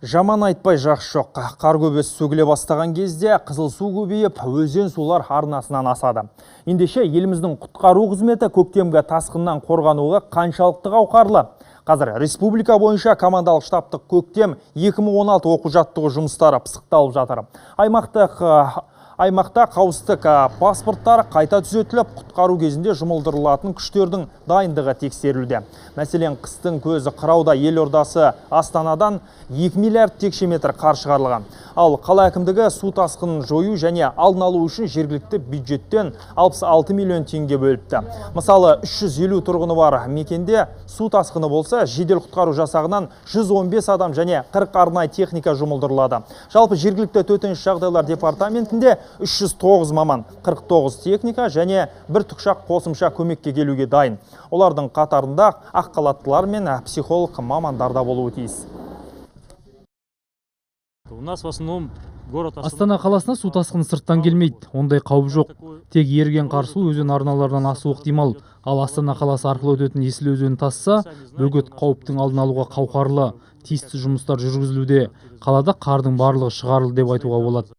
Жаман айтпай жақсы жоқ. Қар көбесі сөгіле бастаған кезде қызыл су көбейіп, өзен сулар арнасынан асады. Ендеше еліміздің құтқару қызметі көктемгі тасқыннан қорғануға қаншалықты қауқарлы? Қазір республика бойынша командалық штабтық көктем 2016 оқу-жаттығу жұмыстары пысықталып жатыр. Аймақта қауіпсіздік паспорттар қайта түзетіліп, құтқару кезінде жұмылдырылатын күштердің дайындығы тексерілуде. Мәселен, қыстың көзі қырауда елордасы Астанадан 2 миллиард текше метр қар шығарылған. Ал қала әкімдігі су тасқынын жою және алдын алу үшін жергілікті бюджеттен 66 миллион теңге бөліпті. Мысалы, 350 тұрғыны бар мекенде су тасқыны болса, жедел құтқару жасағынан 115 адам және 40 арнайы техника жұмылдырылады. Жалпы жергілікті төтенше жағдайлар департаментінде 309 маман, 49 техника және бір тікұшақ қосымша көмекке келуге дайын. Олардың қатарында ақ халаттылар мен психолог мамандар да болуы тиіс. Астана қаласына су тасқыны сырттан келмейді, ондай қауіп жоқ. Тек еріген қар су өзен арналардан асуы ықтимал. Ал Астана қаласы арқылы өтетін Есіл өзені тасса, бөгет қауіптің алдын алуға қауқарлы. Тиісті жұмыстар жүргізілуде. Қалада қардың барлығы шығарылды деп айтуға болады.